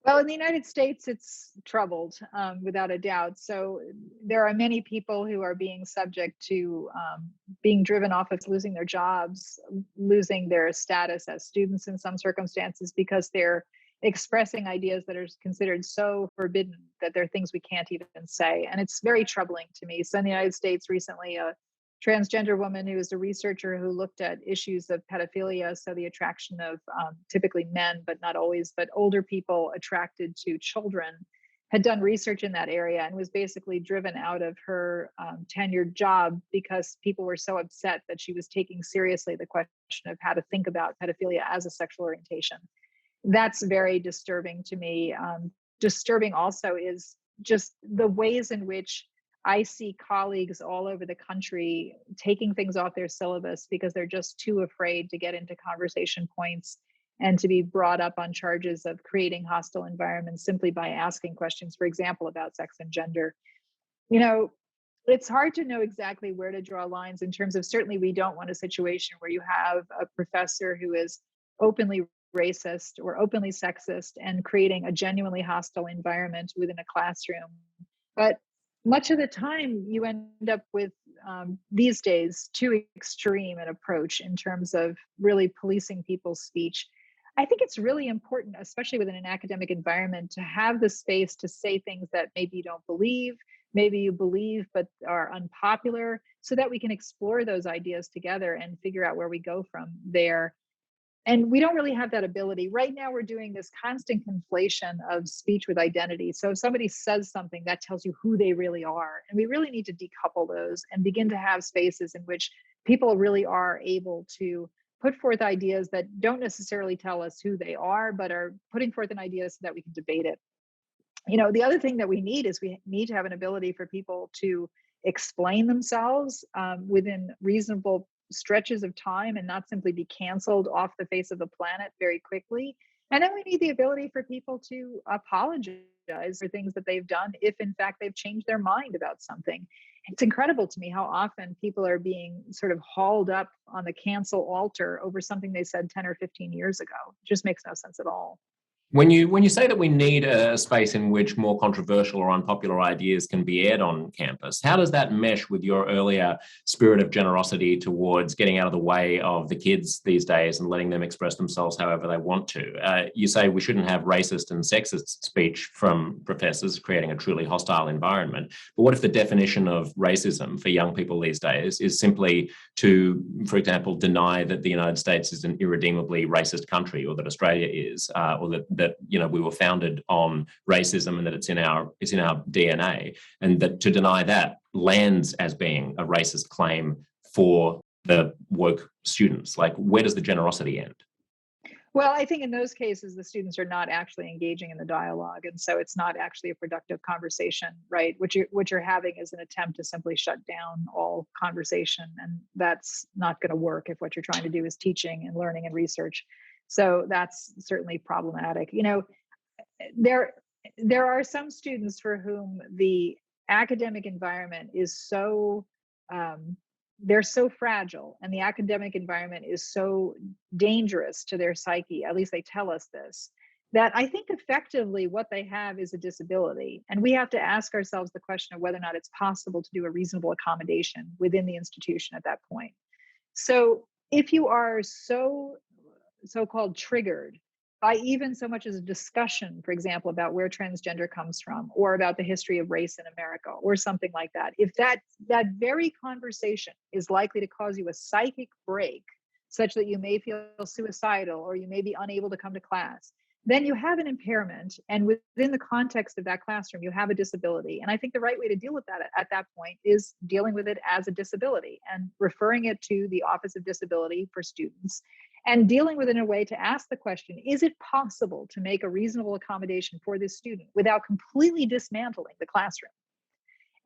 B: Well, in the United States, it's troubled, without a doubt. So there are many people who are being subject to being driven off of losing their jobs, losing their status as students in some circumstances, because they're expressing ideas that are considered so forbidden that they're things we can't even say. And it's very troubling to me. So in the United States recently, a transgender woman who is a researcher who looked at issues of pedophilia, so the attraction of typically men, but not always, but older people attracted to children, had done research in that area and was basically driven out of her tenured job because people were so upset that she was taking seriously the question of how to think about pedophilia as a sexual orientation. That's very disturbing to me. Disturbing also is just the ways in which I see colleagues all over the country taking things off their syllabus because they're just too afraid to get into conversation points and to be brought up on charges of creating hostile environments simply by asking questions, for example, about sex and gender. It's hard to know exactly where to draw lines in terms of, certainly we don't want a situation where you have a professor who is openly racist or openly sexist and creating a genuinely hostile environment within a classroom. But much of the time you end up with, these days, too extreme an approach in terms of really policing people's speech. I think it's really important, especially within an academic environment, to have the space to say things that maybe you don't believe, maybe you believe but are unpopular, so that we can explore those ideas together and figure out where we go from there. And we don't really have that ability. Right now, we're doing this constant conflation of speech with identity. So if somebody says something, that tells you who they really are. And we really need to decouple those and begin to have spaces in which people really are able to put forth ideas that don't necessarily tell us who they are, but are putting forth an idea so that we can debate it. The other thing that we need is we need to have an ability for people to explain themselves within reasonable stretches of time and not simply be canceled off the face of the planet very quickly. And then we need the ability for people to apologize for things that they've done if in fact they've changed their mind about something. It's incredible to me how often people are being sort of hauled up on the cancel altar over something they said 10 or 15 years ago. It just makes no sense at all.
A: When you say that we need a space in which more controversial or unpopular ideas can be aired on campus, how does that mesh with your earlier spirit of generosity towards getting out of the way of the kids these days and letting them express themselves however they want to? You say we shouldn't have racist and sexist speech from professors, creating a truly hostile environment. But what if the definition of racism for young people these days is simply to, for example, deny that the United States is an irredeemably racist country, or that Australia is, or that we were founded on racism and that it's in our DNA, and that to deny that lands as being a racist claim for the woke students? Like, where does the generosity end?
B: Well, I think in those cases, the students are not actually engaging in the dialogue. And so it's not actually a productive conversation, right? What you're having is an attempt to simply shut down all conversation. And that's not going to work if what you're trying to do is teaching and learning and research. So that's certainly problematic. There there are some students for whom the academic environment is so they're so fragile, and the academic environment is so dangerous to their psyche, at least they tell us this, that I think effectively what they have is a disability. And we have to ask ourselves the question of whether or not it's possible to do a reasonable accommodation within the institution at that point. So if you are so-called triggered by even so much as a discussion, for example, about where transgender comes from, or about the history of race in America, or something like that, if that very conversation is likely to cause you a psychic break, such that you may feel suicidal or you may be unable to come to class, then you have an impairment. And within the context of that classroom, you have a disability. And I think the right way to deal with that at that point is dealing with it as a disability and referring it to the Office of Disability for students, and dealing with it in a way to ask the question, is it possible to make a reasonable accommodation for this student without completely dismantling the classroom?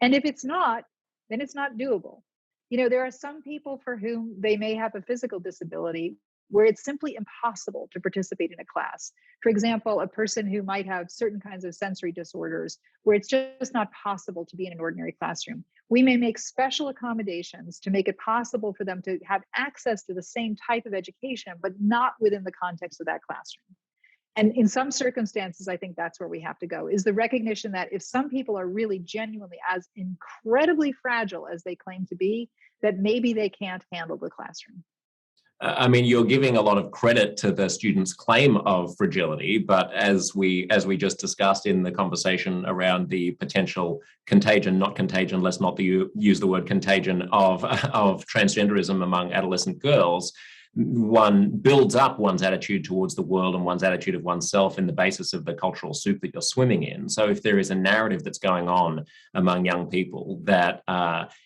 B: And if it's not, then it's not doable. There are some people for whom they may have a physical disability where it's simply impossible to participate in a class. For example, a person who might have certain kinds of sensory disorders where it's just not possible to be in an ordinary classroom. We may make special accommodations to make it possible for them to have access to the same type of education, but not within the context of that classroom. And in some circumstances, I think that's where we have to go, is the recognition that if some people are really genuinely as incredibly fragile as they claim to be, that maybe they can't handle the classroom.
A: I mean, you're giving a lot of credit to the students' claim of fragility, but as we just discussed in the conversation around the potential contagion, not contagion, let's not use the word contagion of transgenderism among adolescent girls, one builds up one's attitude towards the world and one's attitude of oneself in the basis of the cultural soup that you're swimming in. So if there is a narrative that's going on among young people that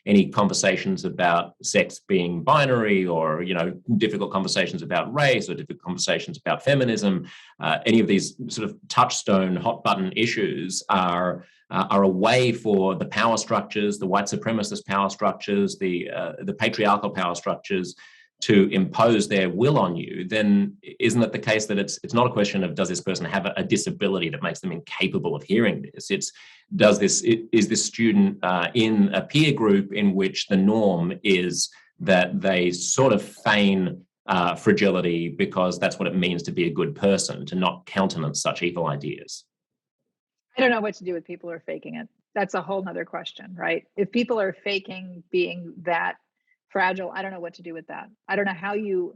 A: any conversations about sex being binary, or difficult conversations about race, or difficult conversations about feminism, any of these sort of touchstone hot button issues are a way for the power structures, the white supremacist power structures, the patriarchal power structures to impose their will on you, then isn't it the case that it's not a question of does this person have a disability that makes them incapable of hearing this? It's is this student in a peer group in which the norm is that they sort of feign fragility because that's what it means to be a good person, to not countenance such evil ideas?
B: I don't know what to do with people who are faking it. That's a whole nother question, right? If people are faking being that fragile, I don't know what to do with that. I don't know how you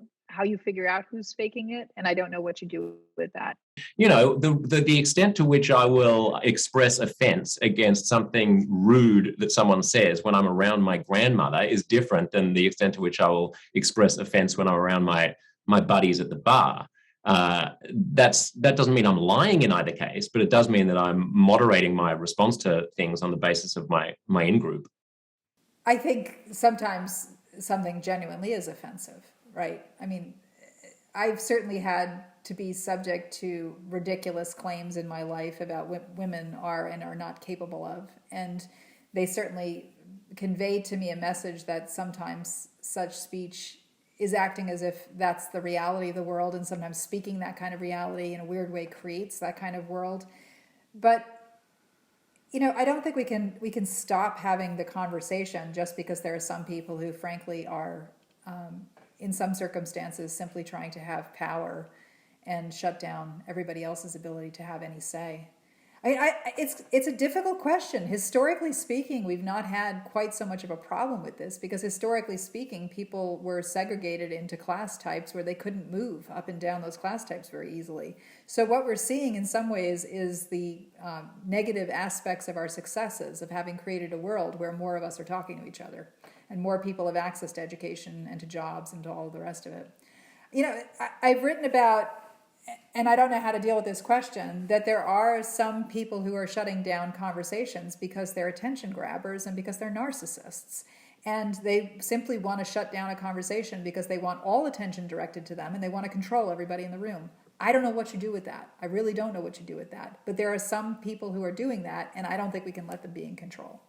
B: figure out who's faking it, and I don't know what you do with that.
A: The extent to which I will express offense against something rude that someone says when I'm around my grandmother is different than the extent to which I will express offense when I'm around my buddies at the bar. That doesn't mean I'm lying in either case, but it does mean that I'm moderating my response to things on the basis of my in-group.
C: I think sometimes something genuinely is offensive, right? I mean, I've certainly had to be subject to ridiculous claims in my life about what women are and are not capable of. And they certainly convey to me a message that sometimes such speech is acting as if that's the reality of the world, and sometimes speaking that kind of reality in a weird way creates that kind of world. But I don't think we can stop having the conversation just because there are some people who frankly are, in some circumstances, simply trying to have power and shut down everybody else's ability to have any say. I mean, it's a difficult question. Historically speaking, we've not had quite so much of a problem with this because historically speaking, people were segregated into class types where they couldn't move up and down those class types very easily. So what we're seeing in some ways is the negative aspects of our successes of having created a world where more of us are talking to each other and more people have access to education and to jobs and to all the rest of it. I've written about, and I don't know how to deal with this question, that there are some people who are shutting down conversations because they're attention grabbers and because they're narcissists. And they simply want to shut down a conversation because they want all attention directed to them and they want to control everybody in the room. I don't know what you do with that. I really don't know what you do with that. But there are some people who are doing that, and I don't think we can let them be in control.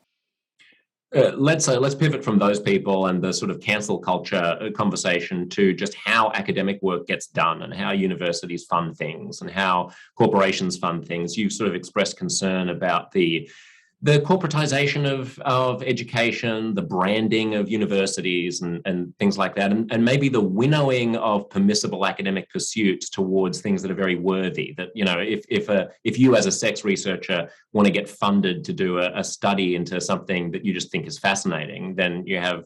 A: Let's pivot from those people and the sort of cancel culture conversation to just how academic work gets done and how universities fund things and how corporations fund things. You sort of expressed concern about the corporatization of education, the branding of universities and things like that, and maybe the winnowing of permissible academic pursuits towards things that are very worthy. That, you know, if you as a sex researcher want to get funded to do a study into something that you just think is fascinating, then you have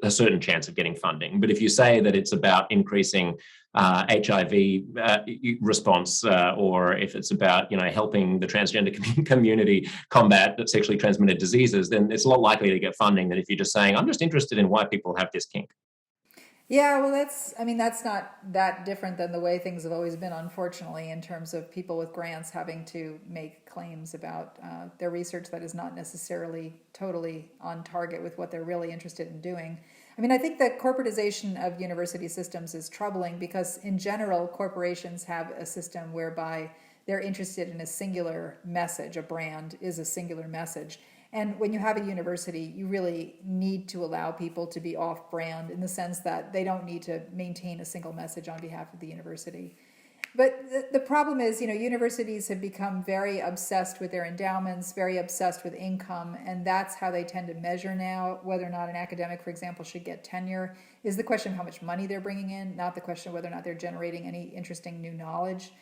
A: a certain chance of getting funding. But if you say that it's about increasing HIV response, or if it's about, you know, helping the transgender community combat sexually transmitted diseases, then it's a lot likely to get funding than if you're just saying, I'm just interested in why people have this kink.
C: Yeah, well, that's not that different than the way things have always been, unfortunately, in terms of people with grants having to make claims about their research that is not necessarily totally on target with what they're really interested in doing. I mean, I think that corporatization of university systems is troubling because, in general, corporations have a system whereby they're interested in a singular message. A brand is a singular message. And when you have a university, you really need to allow people to be off-brand in the sense that they don't need to maintain a single message on behalf of the university. But the problem is, you know, universities have become very obsessed with their endowments, very obsessed with income, and that's how they tend to measure now whether or not an academic, for example, should get tenure, is the question of how much money they're bringing in, not the question of whether or not they're generating any interesting new knowledge.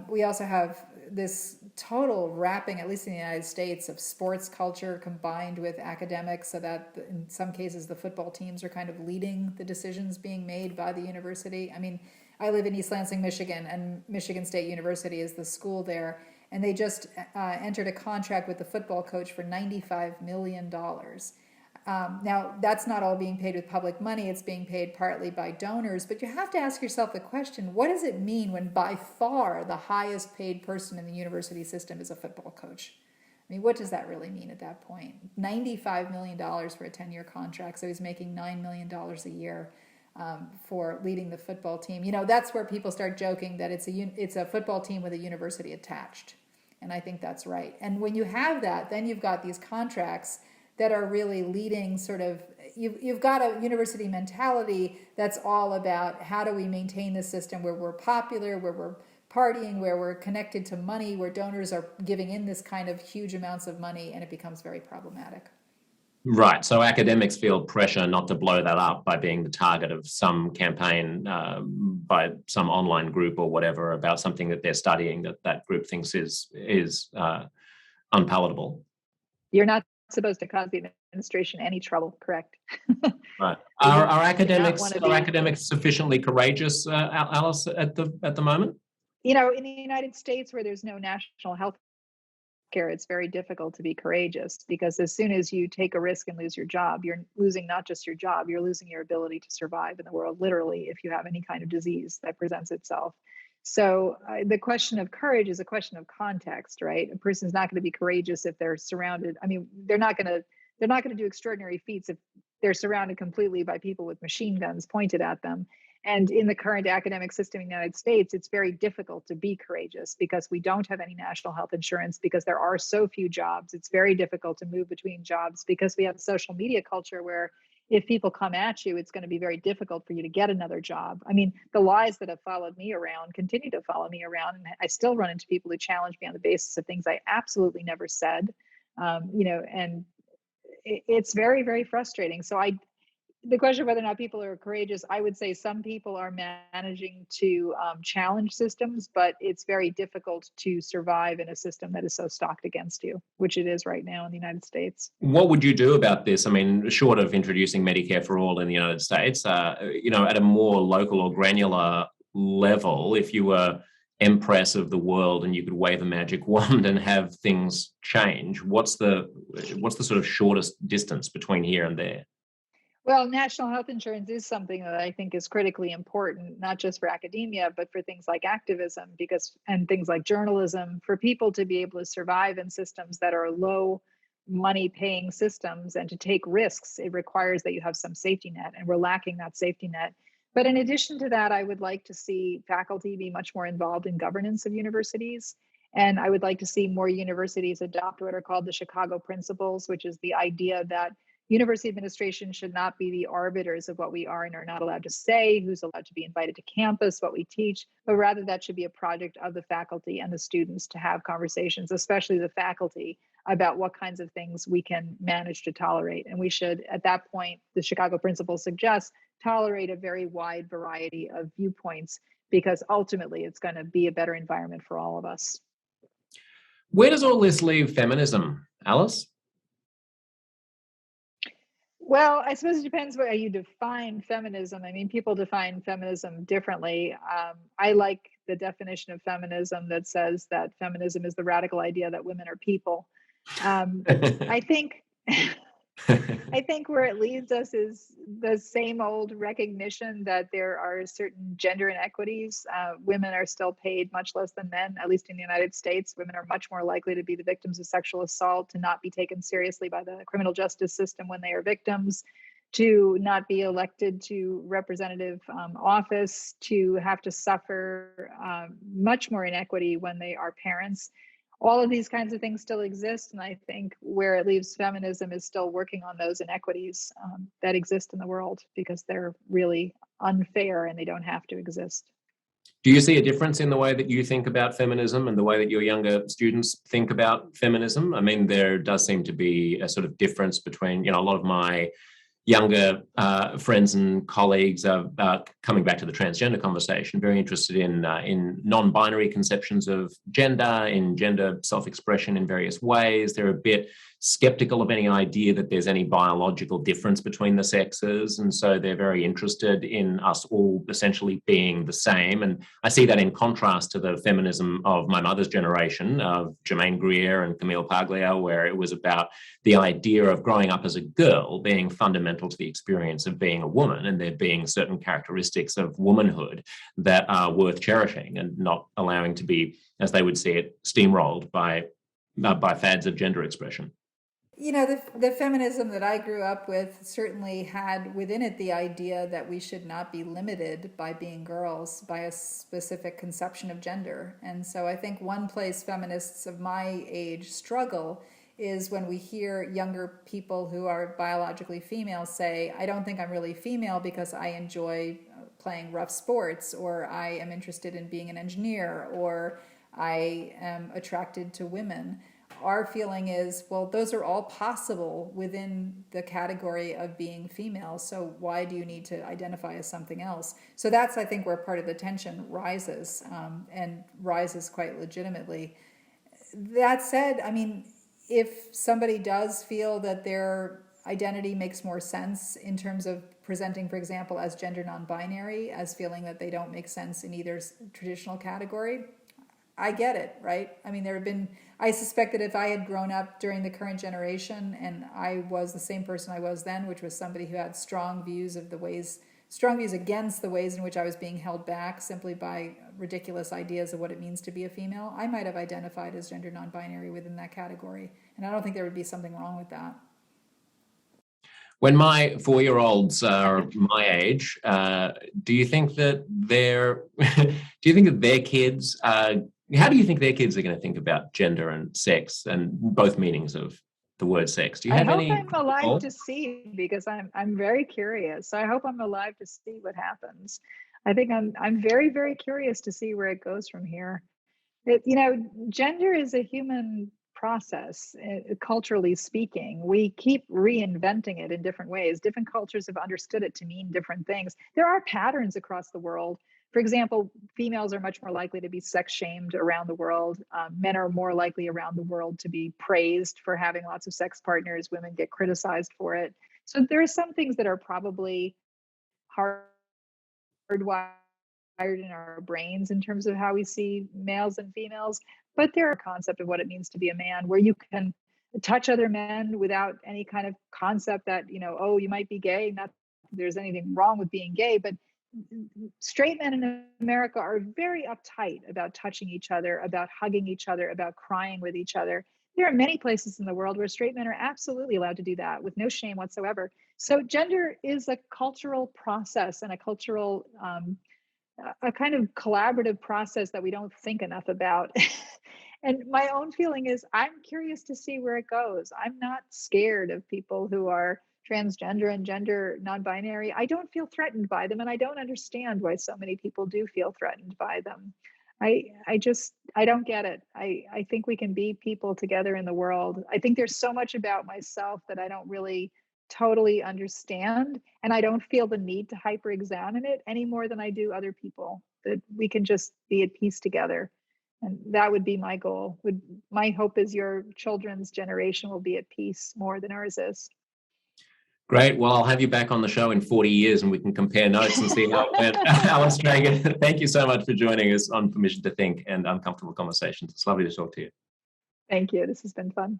C: We also have this total wrapping, at least in the United States, of sports culture combined with academics, so that in some cases the football teams are kind of leading the decisions being made by the university. I mean, I live in East Lansing, Michigan, and Michigan State University is the school there, and they just entered a contract with the football coach for $95 million. Now, that's not all being paid with public money. It's being paid partly by donors. But you have to ask yourself the question, what does it mean when by far the highest paid person in the university system is a football coach? I mean, what does that really mean at that point? $95 million for a 10-year contract. So he's making $9 million a year for leading the football team. You know, that's where people start joking that it's a football team with a university attached. And I think that's right. And when you have that, then you've got these contracts that are really leading sort of, you've got a university mentality that's all about how do we maintain the system where we're popular, where we're partying, where we're connected to money, where donors are giving in this kind of huge amounts of money, and it becomes very problematic.
A: Right. So academics feel pressure not to blow that up by being the target of some campaign by some online group or whatever about something that they're studying that group thinks is unpalatable.
B: You're not supposed to cause the administration any trouble, correct?
A: Right. Are academics sufficiently courageous, Alice, at the moment?
B: You know, in the United States, where there's no national health care, it's very difficult to be courageous, because as soon as you take a risk and lose your job, you're losing not just your job, you're losing your ability to survive in the world, literally, if you have any kind of disease that presents itself. So the question of courage is a question of context, right? A person's not going to be courageous if they're surrounded. I mean, they're not going to do extraordinary feats if they're surrounded completely by people with machine guns pointed at them. And in the current academic system in the United States, it's very difficult to be courageous because we don't have any national health insurance, because there are so few jobs. It's very difficult to move between jobs because we have a social media culture where if people come at you, it's going to be very difficult for you to get another job. I mean, the lies that have followed me around continue to follow me around. And I still run into people who challenge me on the basis of things I absolutely never said, and it's very, very frustrating. So the question of whether or not people are courageous, I would say some people are managing to challenge systems, but it's very difficult to survive in a system that is so stocked against you, which it is right now in the United States.
A: What would you do about this? I mean, short of introducing Medicare for all in the United States, at a more local or granular level, if you were empress of the world and you could wave a magic wand and have things change, what's the sort of shortest distance between here and there?
B: Well, national health insurance is something that I think is critically important, not just for academia, but for things like activism, and things like journalism, for people to be able to survive in systems that are low money paying systems and to take risks, it requires that you have some safety net, and we're lacking that safety net. But in addition to that, I would like to see faculty be much more involved in governance of universities. And I would like to see more universities adopt what are called the Chicago Principles, which is the idea that university administration should not be the arbiters of what we are and are not allowed to say, who's allowed to be invited to campus, what we teach, but rather that should be a project of the faculty and the students to have conversations, especially the faculty, about what kinds of things we can manage to tolerate. And we should, at that point, the Chicago Principles suggests, tolerate a very wide variety of viewpoints, because ultimately it's going to be a better environment for all of us.
A: Where does all this leave feminism, Alice?
B: Well, I suppose it depends how you define feminism. I mean, people define feminism differently. I like the definition of feminism that says that feminism is the radical idea that women are people. I think I think where it leads us is the same old recognition that there are certain gender inequities. Women are still paid much less than men, at least in the United States. Women are much more likely to be the victims of sexual assault, to not be taken seriously by the criminal justice system when they are victims, to not be elected to representative office, to have to suffer much more inequity when they are parents. All of these kinds of things still exist, and I think where it leaves feminism is still working on those inequities that exist in the world, because they're really unfair and they don't have to exist.
A: Do you see a difference in the way that you think about feminism and the way that your younger students think about feminism? I mean, there does seem to be a sort of difference between, you know, a lot of my younger friends and colleagues are coming back to the transgender conversation, very interested in non-binary conceptions of gender, in gender self-expression in various ways. They're a bit skeptical of any idea that there's any biological difference between the sexes, and so they're very interested in us all essentially being the same. And I see that in contrast to the feminism of my mother's generation, of Germaine Greer and Camille Paglia, where it was about the idea of growing up as a girl being fundamental to the experience of being a woman, and there being certain characteristics of womanhood that are worth cherishing and not allowing to be, as they would see it, steamrolled by fads of gender expression.
C: You know, the feminism that I grew up with certainly had within it the idea that we should not be limited by being girls, by a specific conception of gender. And so I think one place feminists of my age struggle is when we hear younger people who are biologically female say, I don't think I'm really female because I enjoy playing rough sports, or I am interested in being an engineer, or I am attracted to women. Our feeling is, well, those are all possible within the category of being female, so why do you need to identify as something else? So that's, I think, where part of the tension rises, and rises quite legitimately. That said, I mean, if somebody does feel that their identity makes more sense in terms of presenting, for example, as gender non-binary, as feeling that they don't make sense in either traditional category, I get it, right? I mean, I suspect that if I had grown up during the current generation and I was the same person I was then, which was somebody who had strong views against the ways in which I was being held back simply by ridiculous ideas of what it means to be a female, I might have identified as gender non-binary within that category. And I don't think there would be something wrong with that.
A: When my 4-year-olds are my age, do you think that their kids, how do you think their kids are going to think about gender and sex and both meanings of the word sex? Do you have any?
B: I hope I'm alive to see, because I'm very curious. So I hope I'm alive to see what happens. I think I'm very, very curious to see where it goes from here. Gender is a human process, culturally speaking. We keep reinventing it in different ways. Different cultures have understood it to mean different things. There are patterns across the world. For example, females are much more likely to be sex shamed around the world. Men are more likely around the world to be praised for having lots of sex partners. Women get criticized for it. So there are some things that are probably hardwired in our brains in terms of how we see males and females. But there are a concept of what it means to be a man, where you can touch other men without any kind of concept that, oh, you might be gay. Not that there's anything wrong with being gay, but straight men in America are very uptight about touching each other, about hugging each other, about crying with each other. There are many places in the world where straight men are absolutely allowed to do that with no shame whatsoever. So gender is a cultural process and a cultural, a kind of collaborative process that we don't think enough about. And my own feeling is I'm curious to see where it goes. I'm not scared of people who are transgender and gender non-binary. I don't feel threatened by them, and I don't understand why so many people do feel threatened by them. I don't get it. I think we can be people together in the world. I think there's so much about myself that I don't really totally understand, and I don't feel the need to hyper examine it any more than I do other people. That we can just be at peace together. And that would be my goal. My hope is your children's generation will be at peace more than ours is.
A: Great. Well, I'll have you back on the show in 40 years and we can compare notes and see how it went. Alan Davison, thank you so much for joining us on Permission to Think and Uncomfortable Conversations. It's lovely to talk to you.
B: Thank you. This has been fun.